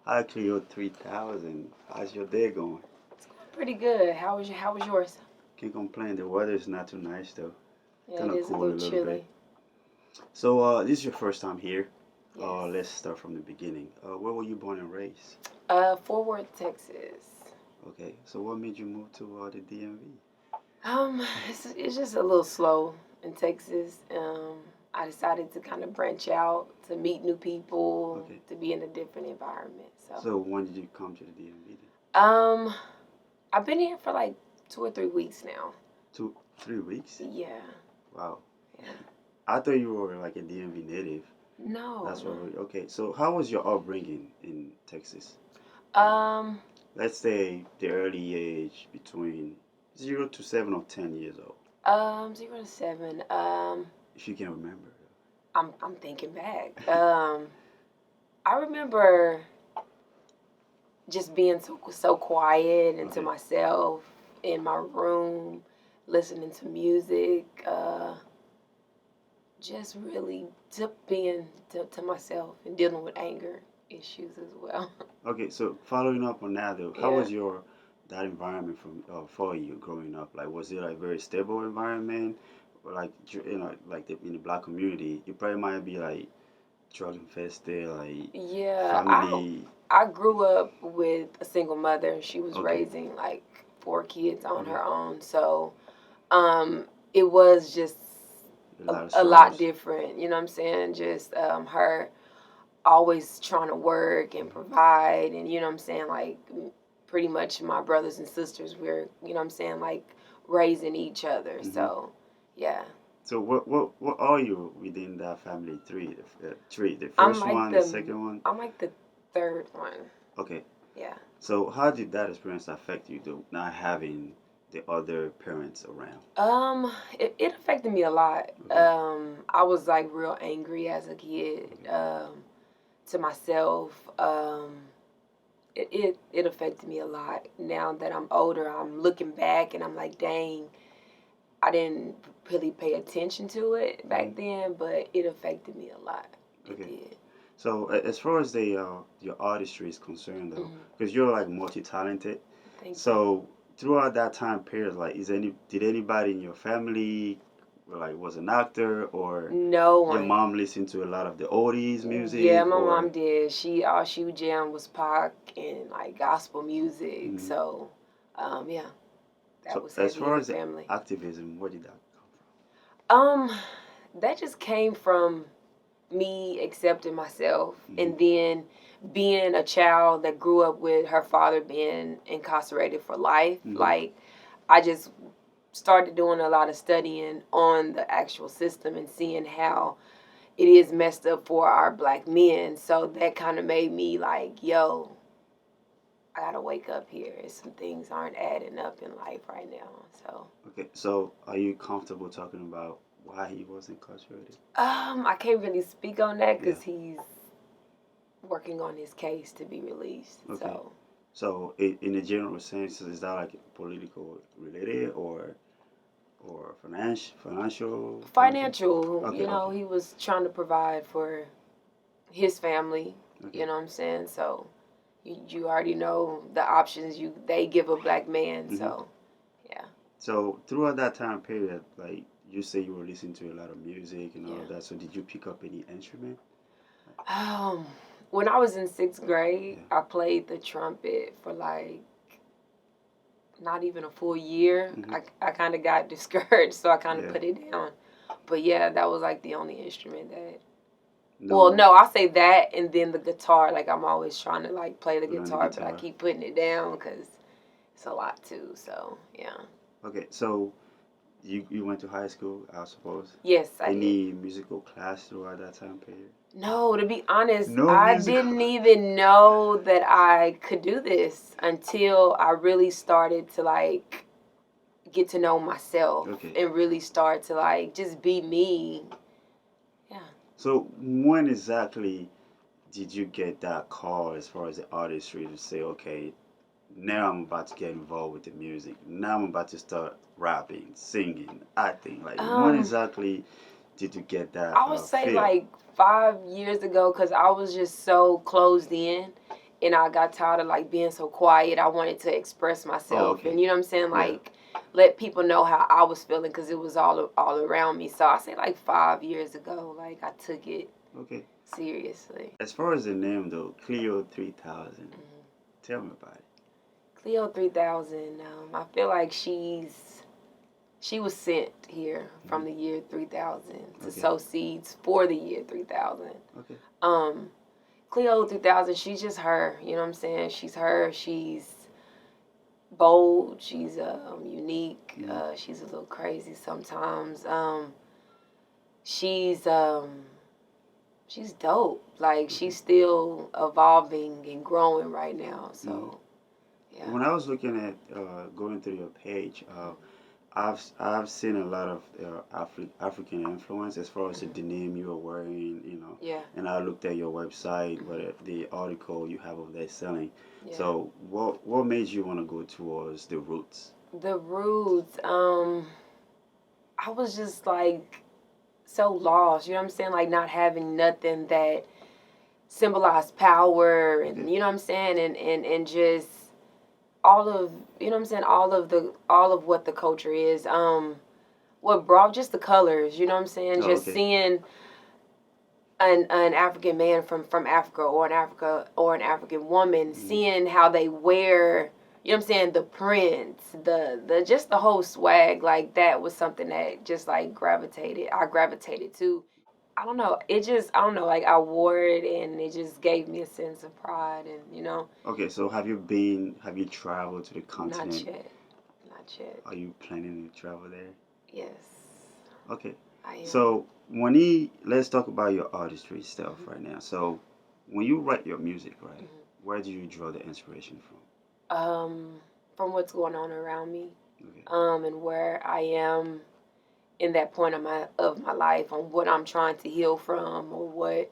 I actually owe 3,000. How's your day going? Pretty good. How was yours? Can't complain. The weather is not too nice though. Yeah, Kind it of is a cool a little little bit. chilly. So, this is your first time here. Yes. Let's start from the beginning. Where were you born and raised? Fort Worth, Texas. Okay. So, what made you move to the DMV? It's just a little slow in Texas. I decided to kind of branch out to meet new people, Okay. to be in a different environment. So, So, when did you come to the DMV then? um, I've been here for like 2 or 3 weeks now. 2, 3 weeks? Yeah. Wow. Yeah. I thought you were like a DMV native. No, That's what. no. Okay. So, how was your upbringing in Texas? Um, Let's say the early age between 0 to 7 or 10 years old, 0 to 7. if you can remember. I'm thinking back. I remember just being so quiet and to Okay. myself in my room, listening to music, just really being to myself and dealing with anger issues as well. Okay. So following up on that, though, how Yeah. was your that environment for you growing up? Like, was it like very stable environment, or like like in the black community, you probably might be like drug infested, like Yeah, family. I grew up with a single mother. She was Okay. raising like 4 kids on Okay. her own, so it was just A lot of a lot struggles. different. You know what I'm saying? Just her always trying to work and Mhm. provide, and you know what I'm saying, like pretty much my brothers and sisters we're, you know what I'm saying, like raising each other. Mhm. So yeah. So what are you within that family? Three. The I'm first like one, the the second one. I'm like the third one. Okay. Yeah. So how did that experience affect you, though, not having the other parents around? It affected me a lot. Okay. I was like real angry as a kid, Okay. to myself. It affected me a lot. Now that I'm older, I'm looking back and I'm like, dang, I didn't really pay attention to it Hmm. back then, but it affected me a lot. It Okay. did. So as far as the your artistry is concerned, though, Hmm. because you're like multi-talented, Thank you. so throughout that time period, like, did anybody in your family like was an actor, or No your one. mom listened to a lot of the oldies Yeah, music, my mom or did. All she would jam was pop and like gospel music. mhm. So, yeah, that So was as heavy in far the as the family. activism, where did that come Um, that just came from me accepting myself, from? and then being a child that grew up with her father being incarcerated for life. Hmm. Like, I just started doing a lot of studying on the actual system and seeing how it is messed up for our black men. So that kind of made me like, yo, I gotta wake up here. Some things aren't adding up in life right now. So, Okay, so are you comfortable talking about why he was incarcerated? I can't really speak on that Yeah. because he's working on his case to be released. Okay. So, So in a general sense, is that like political related, or financial point of view? financial, Okay. Okay. he was trying to provide for his family. Okay. You know what I'm saying? So, you already know the options they give a black man. Hmm. So, yeah, So throughout that time period, like you say, you were listening to a lot of music and all yeah. of that. So did you pick up any instrument? Um, when I was in sixth grade, Yeah. I played the trumpet for like not even a full year. Hmm. I kind of got discouraged, so I kind of Yeah. put it down. But yeah, that was like the only instrument that. Well, No, no, I'll say that, and then the guitar. Like I'm always trying to like play the learn the guitar, but I guitar. keep putting it down because it's a lot too. So yeah. Okay. So you went to high school, I suppose. Yes, I did. Any musical class throughout that time period? No, to be honest, No I musical. didn't even know that I could do this until I really started to like get to know myself Okay. and really start to like just be me. Yeah. So when exactly did you get that call as far as the artistry to say, okay, now I'm about to get involved with the music. Now I'm about to start rapping, singing, acting. Like, when Um, exactly did you get that I would say feel? like 5 years ago because I was just so closed in and I got tired of like being so quiet. I wanted to express myself, okay. and you know what I'm saying, Yeah. like let people know how I was feeling because it was all around me. So I say like 5 years ago, like I took it Okay. seriously. As far as the name though, Clio 3000. Mhm. Tell me about it. Cleo 3000. I feel like she was sent here from the year 3000 to Okay. sow seeds for the year 3000. Okay. Cleo 3000, she's just her. You know what I'm saying? She's her. She's bold. She's unique. Mhm. She's a little crazy sometimes. She's she's dope. Like Okay. she's still evolving and growing right now. So yeah. When I was looking at going through your page, I've seen a lot of African influence as far as the denim you are wearing, you know. Yeah. And I looked at your website, what the article you have over there selling. Yeah. So what made you want to go towards the roots? The roots. I was just like so lost. You know what I'm saying? Like not having nothing that symbolized power, and Okay. you know what I'm saying, and just all of, you know what I'm saying, all of what the culture is. What brought just the colors, you know what I'm saying? Oh, Just okay. seeing an African man from Africa, or an African woman, Mhm. seeing how they wear, you know what I'm saying, the prints, the just the whole swag, like that was something that just like I gravitated to. I don't know. It just, I don't know, like I wore it and it just gave me a sense of pride, and Okay, so have you traveled to the not continent? yet. Not yet. Are you planning to travel there? Yes, Okay. I am. So let's talk about your artistry stuff right now. So when you write your music, right, where do you draw the inspiration from? From what's going on around me, Okay. and where I am in that point of my life, on what I'm trying to heal from, or what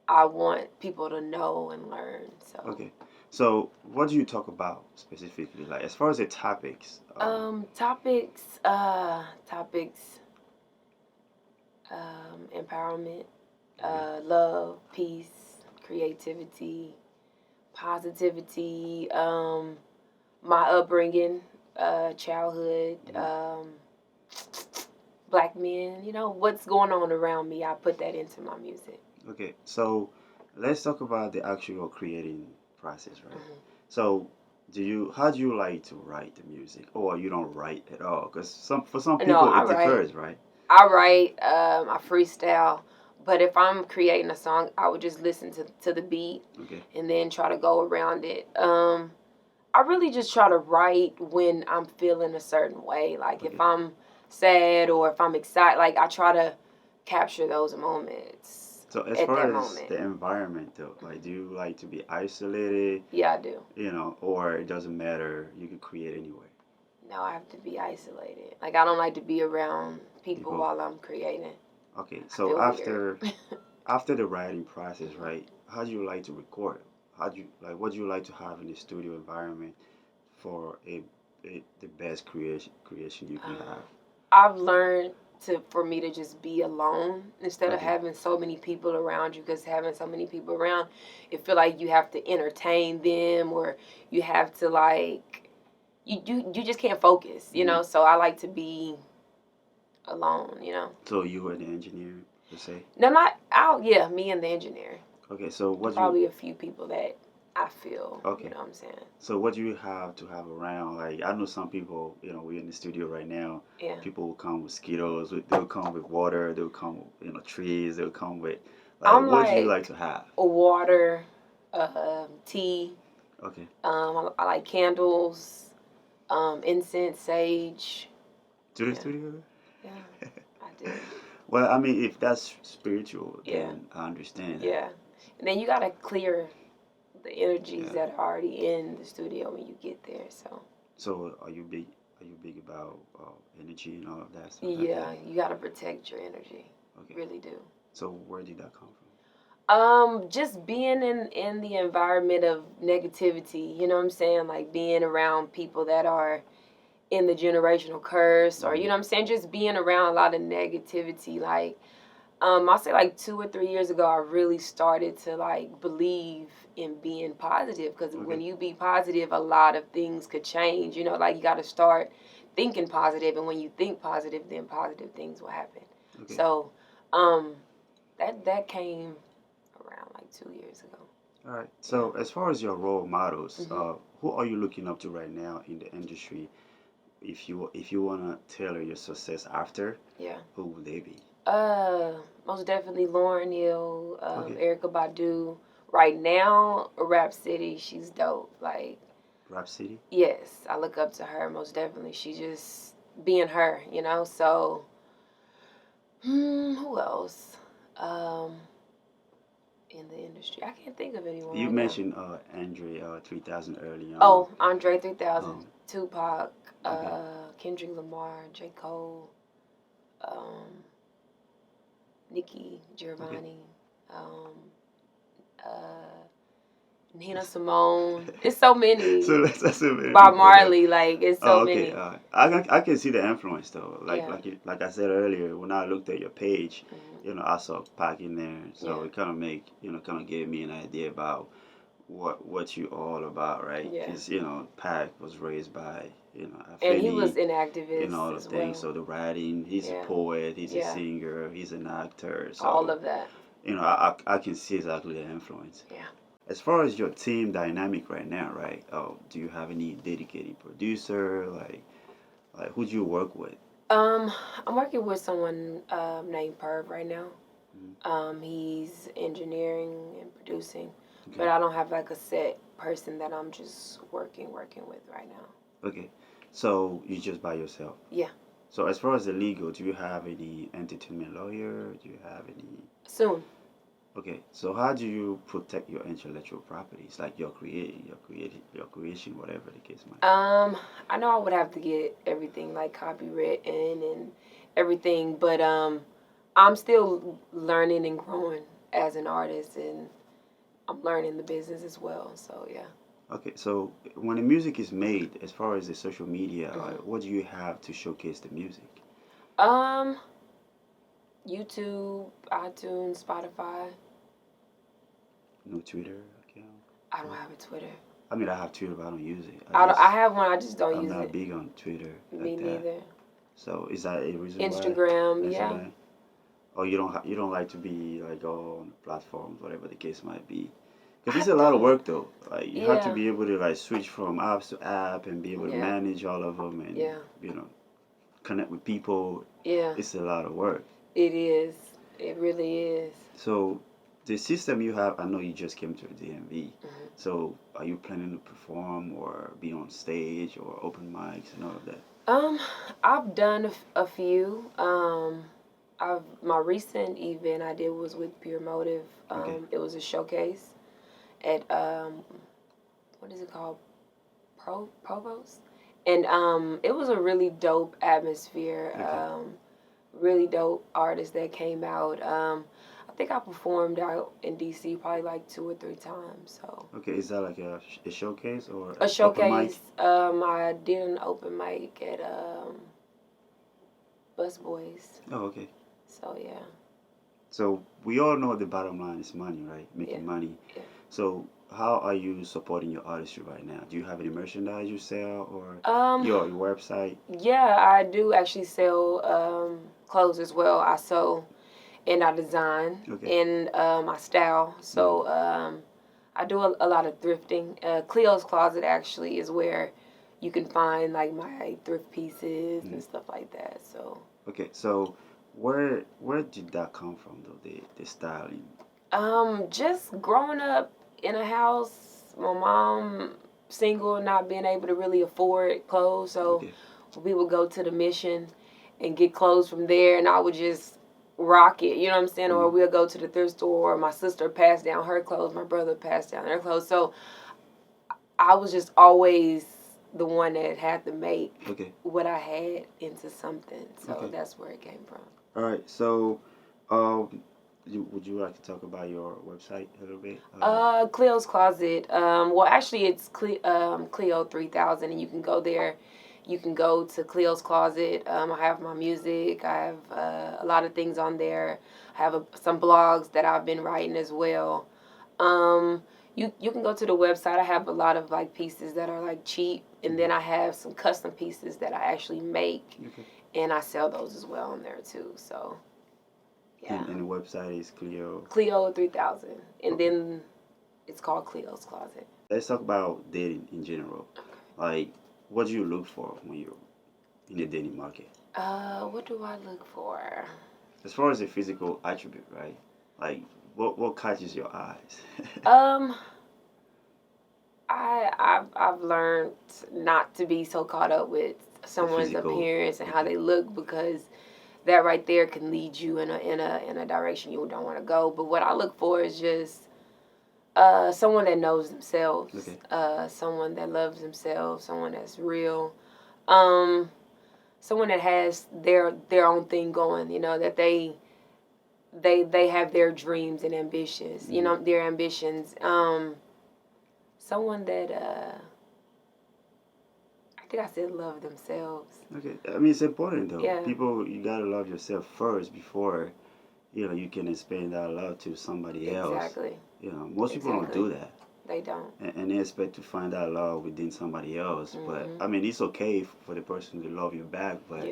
I want people to know and learn. So, Okay. So what do you talk about specifically? Like as far as the topics, topics, empowerment, okay. love, peace, creativity, positivity, my upbringing, childhood, black men, what's going on around me, I put that into my music. Okay. So let's talk about the actual creating process, right? Hmm. So how do you like to write the music, or you don't write at all? Because for some No, people I it write. differs, right? I freestyle. But if I'm creating a song, I would just listen to the beat Okay. and then try to go around it. I really just try to write when I'm feeling a certain way. Like if Okay. I'm sad or if I'm excited, like I try to capture those moments So as at far that as moment. the environment though, like do you like to be isolated, Yeah, I do. or it doesn't matter, you can create anywhere? No, I have to be isolated. Like I don't like to be around people People. while I'm creating. Okay, I so feel weird. after the writing process, right? How do you like to record? What do you like to have in the studio environment for the best creation you can Uh, have? I've learned for me to just be alone instead of Okay. having so many people around you, because having so many people around, it feel like you have to entertain them, or you have to like you just can't focus. Hmm. So I like to be alone. So you were the engineer, per se. No, not out. Yeah, me and the engineer, Okay, so and what do you probably a few people that I feel. You okay. know what I'm saying? So what do you have to have around? Like I know some people, we're in the studio right now. Yeah. People will come with mosquitoes. They'll come with water. They'll come with trees. They'll come with like I'm what do you like like to have? water, tea. Okay. I like candles, incense, sage. To the Yeah, studio. yeah, I do. Well, I mean, if that's spiritual, Yeah, then I understand that. yeah. And then you gotta clear the energies Yeah. that are already in the studio when you get there. So So are you big? Are you big about energy and all of that stuff like that? yeah, you gotta protect your energy. Okay. Really do. So where did that come from? Just being in the environment of negativity. You know what I'm saying? Like being around people that are in the generational curse, or Hmm. you know what I'm saying, just being around a lot of negativity. Like I'll say like 2 or 3 years ago, I really started to like believe in being positive because Okay. when you be positive, a lot of things could change. You know, like you got to start thinking positive, and when you think positive, then positive things will happen. Okay. So, that came around like 2 years ago. All right. So as far as your role models, Mhm. who are you looking up to right now in the industry? If you wanna tailor your success after, Yeah. who would they be? Most definitely Lauren Hill, Okay. Erica Badu. Right now, Rap City, she's dope. Like, Rap City. yes, I look up to her most definitely. She just being her, you know. So, who else? Um, in the industry, I can't think of anyone You right now. mentioned Andre 3000 early on. Oh, Andre 3000, Um. Tupac, Okay. Kendrick Lamar, J. Cole, um, Nicki Okay. Giovanni, um, uh, Nina Simone. It's so So many. that's a many Bob people there. Marley, like it's Oh, so okay. many. I can see the influence though. Yeah. Like I said earlier, when I looked at your page, Hmm. I saw Pac in there, so Yeah. it kind of kind of gave me an idea about what you all about, right? Yeah. Because Pac was raised by And he Philly was an and activist all the as things. well. So the writing, he's a Yeah. poet, he's a Yeah. singer, he's an actor. All So of that. I can see exactly the influence. Yeah. As far as your team dynamic right now, right? Oh, do you have any dedicated producer? Like who do you work with? Um, I'm working with someone named Perv right now. Mhm. He's engineering and producing, but Okay. I don't have like a set person that I'm just working with right now. Okay. So you just by yourself. Yeah. So as far as the legal, do you have any entertainment lawyer? Do you have any? Soon. Okay. So how do you protect your intellectual properties, like your creation, whatever the case might be? I know I would have to get everything like copywritten and everything, but I'm still learning and growing as an artist, and I'm learning the business as well. So yeah. Okay. So when the music is made, as far as the social media, Hmm. what do you have to showcase the music? Um, YouTube, iTunes, Spotify. No Twitter account. I don't No. have a Twitter. I mean, I have Twitter, but I don't use it. I have one. I just don't I'm use not it. big on Twitter Me like that. neither. So is that a reason why? Instagram, yeah, Instagram? Or you don't like to be like all on platforms, whatever the case might be. Because I it's a lot of don't. work though. Like you have to Yeah, be able to like switch from apps to app and be able to yeah, manage all of them and yeah, you know connect with people. yeah. It's a lot of work. It is. It really is. So the system you have, I know you just came to the DMV. Hmm. So are you planning to perform or be on stage or open mics and all of that? Um, I've done a few. I've my recent event I did was with Pure Motive. Okay. It was a showcase at what is it called? Provost. And it was a really dope atmosphere. Okay. Really dope artists that came out. I think I performed out in DC probably like 2 or 3 times. So Okay. Is that like a showcase or a open mic? showcase. I did an open mic at Bus Boys. Oh, okay. So yeah, So we all know the bottom line is money, right? yeah, Making money. yeah. So how are you supporting your artistry right now? Do you have any merchandise you sell or Um, your website? yeah, I do actually sell clothes as well. I sew and I design Okay. and I style. Hmm. So I do a lot of thrifting. Cleo's Closet actually is where you can find like my thrift pieces Hmm. and stuff like that. So Okay. So where did that come from though? The styling. just growing up in a house, my mom single, not being able to really afford clothes, so Okay. we would go to the mission and get clothes from there, and I would just rock it. You know what I'm saying? Or Hmm. we'll go to the thrift store. Or my sister passed down her clothes. My brother passed down their clothes. So I was just always the one that had to make Okay. what I had into something. So Okay. that's where it came from. All right. So um, would you like to talk about your website a little bit? Cleo's Closet. Well, actually, it's Cleo 3000, and you can go there. you can go to Cleo's Closet. I have my music. I have a lot of things on there. I have some blogs that I've been writing as well. You can go to the website. I have a lot of like pieces that are like cheap, and then I have some custom pieces that I actually make, and I sell those as well on there too. So, yeah. And the website is Cleo. Cleo 3000, and then it's called Cleo's Closet. Let's talk about dating in general. Like, what do you look for when you're in the dating market? What do I look for? As far as a physical attribute, right? Like, what catches your eyes? I've learned not to be so caught up with someone's appearance and how they look, because that right there can lead you in a direction you don't want to go. But what I look for is just someone that knows themselves, someone that loves themselves, someone that's real, someone that has their own thing going. You know, that they have their dreams and ambitions. You know, their ambitions. Someone that I think I said love themselves. Okay, I mean it's important though. Yeah. People, you gotta love yourself first before, you can expand that love to somebody else. Exactly. Most people don't do that. They don't. And they expect to find that love within somebody else. But I mean, it's okay for the person to love you back. But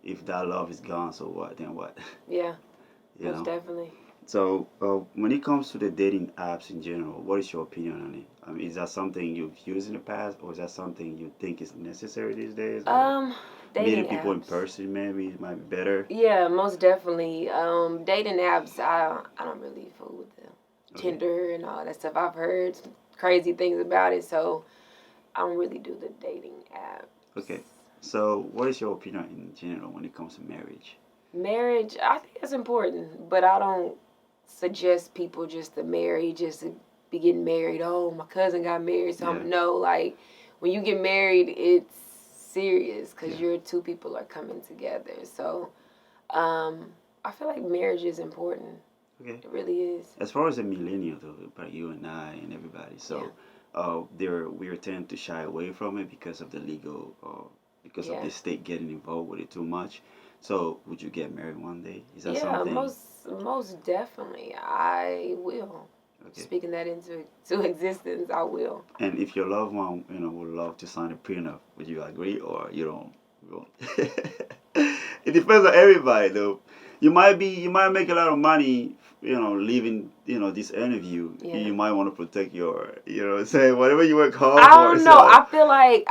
if that love is gone, so what? Then what? Yeah. Most definitely. So when it comes to the dating apps in general, what is your opinion on it? I mean, is that something you've used in the past, or is that something you think is necessary these days? Meeting people in person maybe might be better. Yeah, most definitely. Dating apps, I don't really fool with them. Tinder and all that stuff. I've heard some crazy things about it, so I don't really do the dating app. Okay, so what is your opinion in general when it comes to marriage? Marriage, I think it's important, but I don't suggest people just to marry, just to be getting married. Oh, my cousin got married, so no, like when you get married, it's serious because your two people are coming together. So I feel like marriage is important. Okay. It really is. As far as the millennial though, but you and I and everybody, so we tend to shy away from it because of the legal, because of the state getting involved with it too much. So would you get married one day? Is that something? Most definitely. I will. Okay. Speaking that into existence, I will. And if your loved one, would love to sign a prenup, would you agree or you don't? It depends on everybody, though. You might make a lot of money, leaving, this interview. Yeah. You might want to protect your, say whatever you work hard for. I don't know. I feel like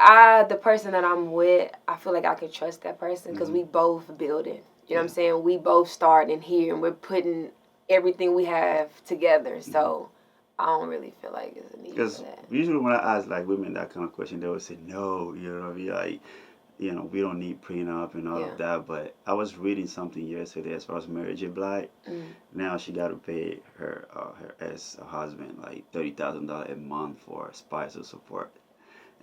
the person that I'm with, I feel like I could trust that person because we both building. You know what I'm saying? We both starting here and we're putting everything we have together. So I don't really feel like there's a need for that. Because usually when I ask like women that kind of question, they would say no. Be like, we don't need prenup and all of that. But I was reading something yesterday as far as Mary J. Blige. Now she got to pay her ex-husband like $30,000 a month for spousal support.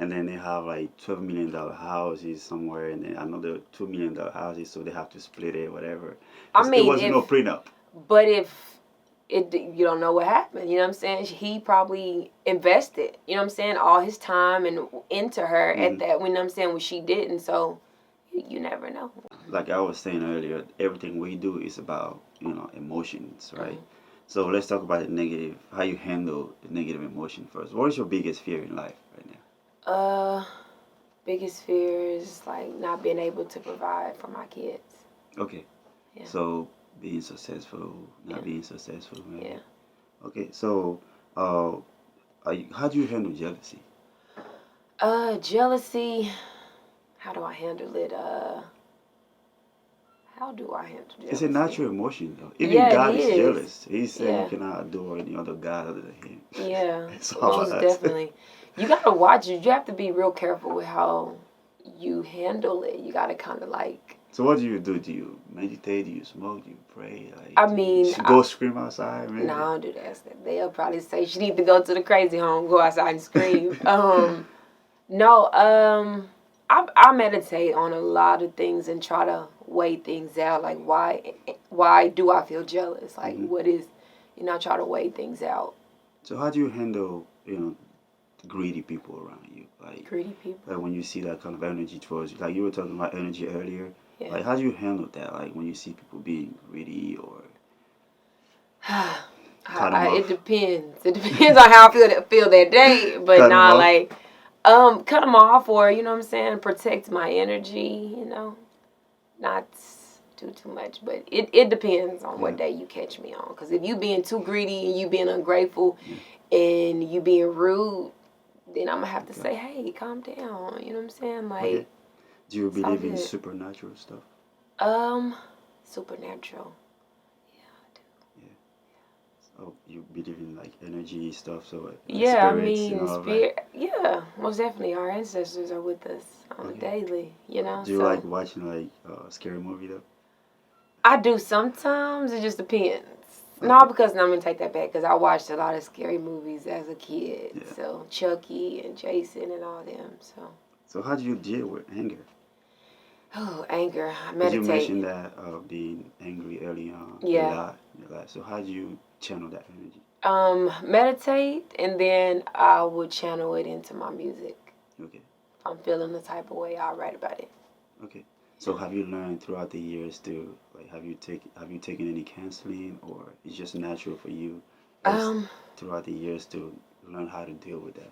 And then they have like $12 million houses somewhere, and then another $2 million houses, so they have to split it, whatever. There wasn't no prenup. But if you don't know what happened, you know what I'm saying? He probably invested, you know what I'm saying, all his time and into her at that, you know what I'm saying, when she didn't. So you never know. Like I was saying earlier, everything we do is about, emotions, right? So let's talk about the negative, how you handle the negative emotion first. What is your biggest fear in life right now? Biggest fear is like not being able to provide for my kids. Okay. Yeah. So being successful, not being successful, maybe. Yeah. Okay. So, how do you handle jealousy? Jealousy. How do I handle it? How do I handle jealousy? It's a natural emotion, though. Even God is jealous. He said you cannot adore any other God other than Him. Yeah, most definitely. You gotta watch it. You have to be real careful with how you handle it. You gotta kind of like. So what do you do? Do you meditate? Do you smoke? Do you pray? Go scream outside? Maybe? No, I don't do that. They'll probably say she need to go to the crazy home, go outside and scream. I meditate on a lot of things and try to weigh things out. Like why do I feel jealous? Like what is, I try to weigh things out. So how do you handle, greedy people around you? Greedy people. Like when you see that kind of energy towards you, like you were talking about energy earlier. Yeah. Like how do you handle that? Like when you see people being greedy or cut them It off? depends. It depends on how I feel that day. But Cut them nah, off. like, cut them off, or you know what I'm saying, protect my energy. You know, not do too much. But it depends on what day you catch me on. Because if you being too greedy and you being ungrateful, and you being rude, then I'm gonna have to say, hey, calm down. You know what I'm saying? Like, do you it's all believe in good. supernatural stuff? Supernatural. Oh, you believe in like energy stuff, so Yeah, I spirits and mean, all of that. spirit. Yeah, most definitely, our ancestors are with us on a daily. You know, Do you so like watching like scary movie though? I do sometimes. It just depends. No, because I'm gonna take that back because I watched a lot of scary movies as a kid. Yeah. So Chucky and Jason and all them. So how do you deal with anger? Oh, anger. I Because you meditate. mentioned that being angry early on a Yeah. lot, a lot. So how do you channel that energy? Meditate, and then I would channel it into my music. Okay. If I'm feeling the type of way, I'll write about it. Okay. So have you learned throughout the years to like have you taken any counseling or it's just natural for you as throughout the years to learn how to deal with that?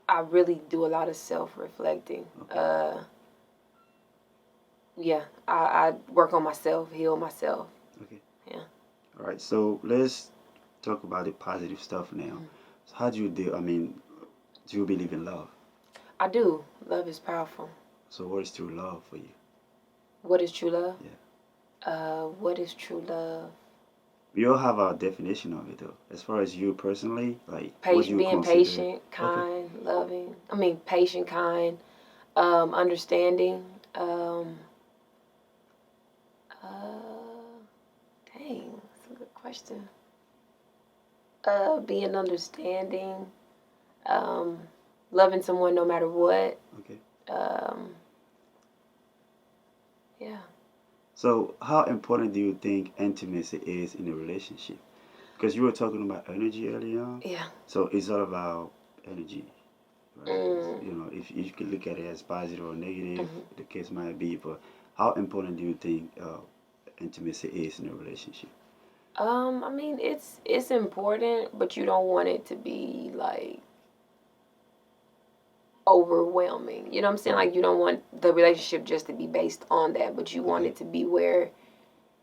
I really do a lot of self-reflecting. Okay. Yeah, I work on myself, heal myself. Okay. Yeah. All right. So let's talk about the positive stuff now. So how do you deal? I mean, do you believe in love? I do. Love is powerful. So what is true love for you? What is true love? Yeah. What is true love? We all have our definition of it though. As far as you personally, like what do you Being consider? patient, kind, loving. I mean, patient, kind, understanding. Dang, that's a good question. Being understanding, loving someone no matter what. Okay. Yeah. So how important do you think intimacy is in a relationship? Because you were talking about energy earlier on. Yeah. So it's all about energy, right? You know, if you can look at it as positive or negative, the case might be. But how important do you think intimacy is in a relationship? I mean, it's important, but you don't want it to be like overwhelming. You know what I'm saying? Like you don't want the relationship just to be based on that, but you want it to be where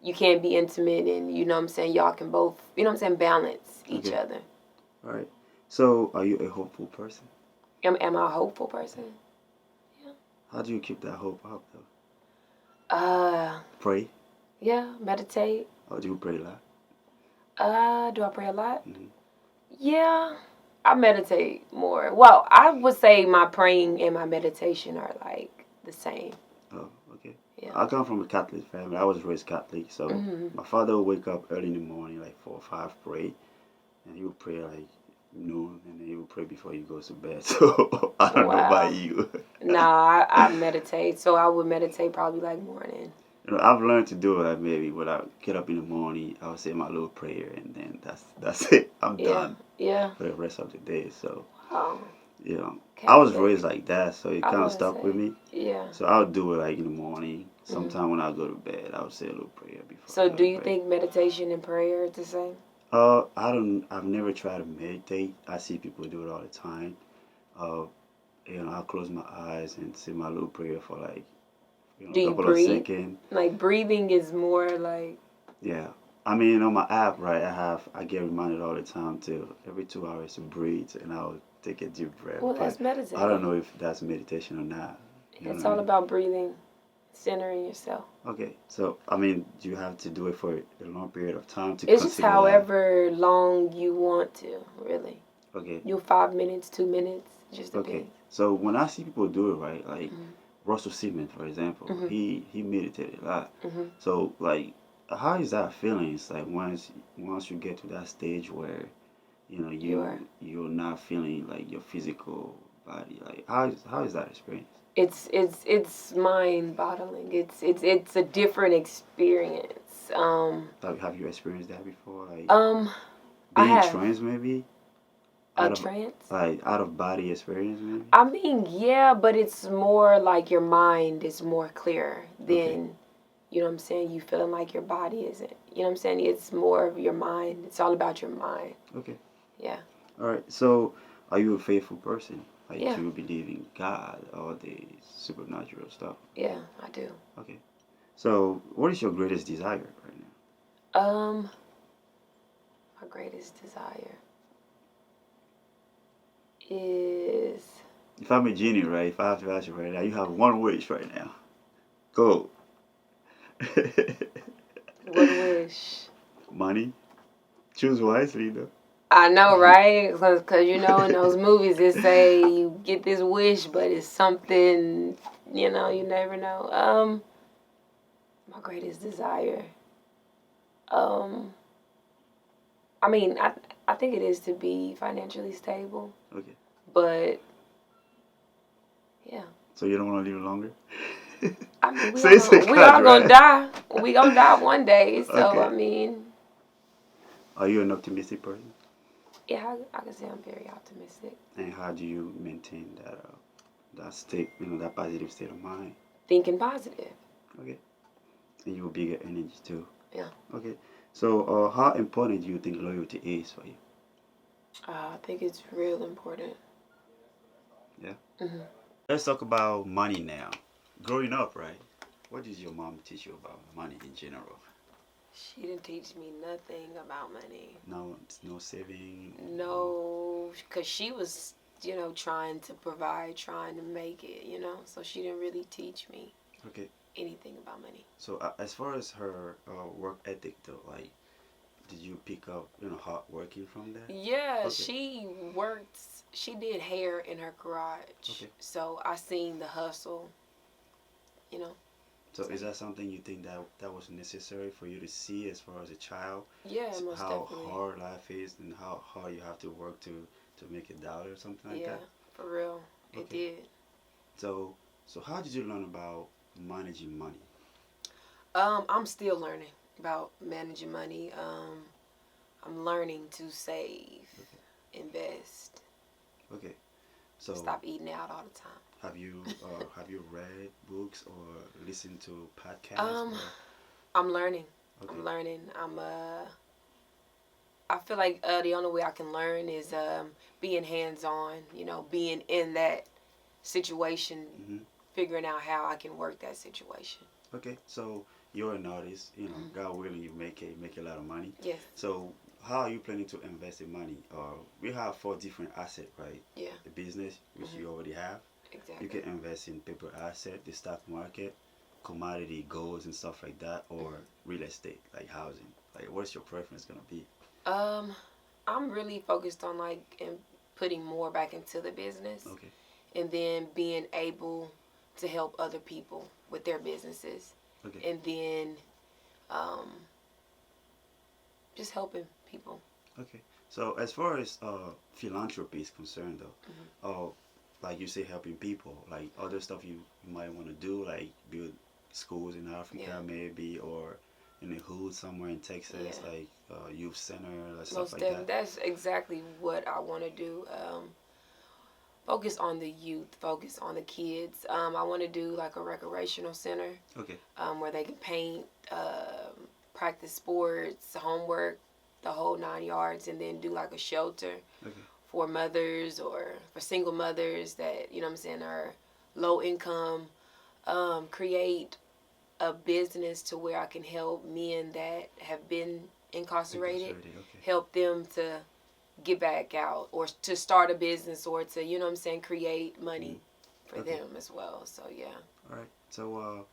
you can be intimate and you know what I'm saying, y'all can both, you know what I'm saying, balance each other. All right. So are you a hopeful person? Am I a hopeful person? Yeah. How do you keep that hope up though? Pray? Yeah, meditate. Or do you pray a lot? Do I pray a lot? Yeah, I meditate more. Well, I would say my praying and my meditation are like the same. Oh, okay. Yeah. I come from a Catholic family. I was raised Catholic, so my father would wake up early in the morning, like 4 or 5, pray, and he would pray like noon, and then he would pray before he goes to bed. So I don't know about you. Nah, I meditate. So I would meditate probably like morning. You know, I've learned to do it like maybe when I get up in the morning, I'll say my little prayer, and then that's it. I'm done. Yeah. For the rest of the day. So, you know, Catholic. I was raised like that, so it kind of stuck with me. Yeah. So I would do it like in the morning. Sometime when I go to bed, I would say a little prayer before. So do you think meditation and prayer are the same? I've never tried to meditate. I see people do it all the time. You know, I'll close my eyes and say my little prayer for like, a couple of seconds. Like breathing is more like. Yeah. I mean, on my app, right, I get reminded all the time to every 2 hours to breathe, and I'll take a deep breath. Well, that's meditating. I don't know if that's meditation or not. It's all about breathing, centering yourself. Okay, so I mean, do you have to do it for a long period of time to? It's just however long you want to, really. Okay. 5 minutes, 2 minutes, just depends. Okay, so when I see people do it, right, like Russell Simmons, for example, he meditated a lot. So like, how is that feeling? It's like once you get to that stage where, you know, you're not feeling like your physical body. Like how is that experience? It's mind-boggling. It's a different experience. Have you experienced that before? Like I being have. trans maybe. A Out of trance? like out of body experience, maybe. I mean, yeah, but it's more like your mind is more clear Okay. than, you know what I'm saying, you feeling like your body isn't. You know what I'm saying? It's more of your mind. It's all about your mind. Okay. Yeah. All right. So, are you a faithful person? Like, Yeah. do you believe in God or the supernatural stuff? Yeah, I do. Okay. So, what is your greatest desire right now? My greatest desire is If I'm a genie, right? If I have to ask you right now, you have one wish right now. Go. what wish? Money. Choose wisely, though. I know, right? Because you know, in those movies, it say you get this wish, but it's something, you know, you never know. My greatest desire. Um, I mean, I think it is to be financially stable, Okay. but yeah. So you don't want to live longer? I mean, So it's a we all gonna contract. die. We gonna die one day. So Okay. I mean, Are you an optimistic person? yeah, I can say I'm very optimistic. And how do you maintain that state, that positive state of mind? Thinking positive. Okay. And you will bigger energy too. Yeah. Okay. So, how important do you think loyalty is for you? I think it's real important. Yeah. Hmm. Let's talk about money now. Growing up, right? What did your mom teach you about money in general? She didn't teach me nothing about money. No saving. No, because she was, you know, trying to provide, trying to make it, you know. So she didn't really teach me Okay. anything about money. So, as far as her work ethic, though, like, did you pick up, hard working from that? Yeah, Okay. she worked. She did hair in her garage. Okay. So I seen the hustle, you know. So is that something you think that was necessary for you to see as far as a child? Yeah, most How definitely. hard life is and how hard you have to work to make a dollar or something like Yeah, that? for real. It Okay. did. So how did you learn about managing money? I'm still learning about managing money. I'm learning to save, Okay. invest, Okay. So stop eating out all the time. have you read books or listened to podcasts? Um, I'm learning. Okay. I'm learning. I feel like the only way I can learn is being hands on. You know, being in that situation, Mm-hmm. figuring out how I can work that situation. Okay. So you're an artist. God willing, you make a lot of money. Yes. So how are you planning to invest in money? We have 4 different assets, right? Yeah. The business, which you already have. Exactly. You can invest in paper asset, the stock market, commodity, golds, and stuff like that, or real estate, like housing. Like, what's your preference gonna be? I'm really focused on putting more back into the business, Okay. and then being able to help other people with their businesses, Okay. and then um, just helping people. Okay. So as far as philanthropy is concerned, though, like you say, helping people, like other stuff you might want to do, like build schools in Africa, maybe, or in the hood somewhere in Texas, like youth center, like stuff Most like definitely. that. That's exactly what I want to do. Focus on the youth, focus on the kids. I want to do like a recreational center. Okay. Where they can paint, practice sports, homework, the whole 9 yards, and then do like a shelter for mothers or for single mothers that, you know what I'm saying, are low income. Create a business to where I can help men that have been incarcerated, help them to get back out or to start a business or to, you know what I'm saying, create money for them as well. So yeah. All right. So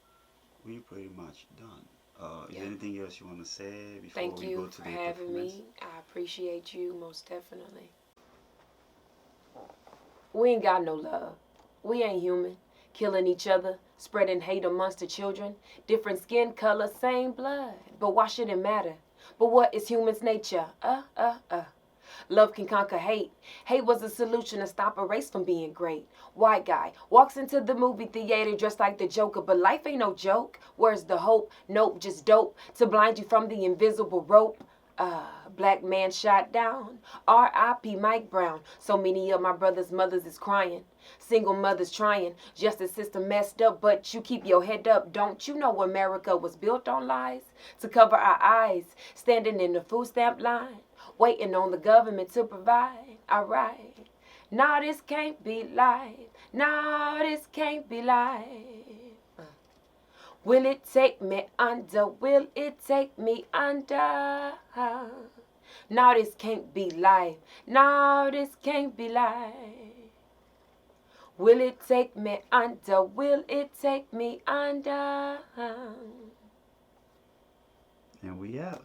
we're pretty much done. Is there anything else you want to say before Thank we you go to for the having performance? me. I appreciate you most definitely. We ain't got no love. We ain't human. Killing each other, spreading hate amongst the children. Different skin color, same blood. But why should it matter? But what is human's nature? Love can conquer hate. Hate was a solution to stop a race from being great. White guy walks into the movie theater dressed like the Joker, but life ain't no joke. Where's the hope? Nope, just dope to blind you from the invisible rope. Black man shot down. R.I.P. Mike Brown. So many of my brothers' mothers is crying. Single mothers trying. Justice system messed up, but you keep your head up. Don't you know America was built on lies? To cover our eyes. Standing in the food stamp line. Waiting on the government to provide. Alright. Now this can't be life. Now this can't be life. Will it take me under? Will it take me under? Now this can't be life. Now this can't be life. Will it take me under? Will it take me under? And we out.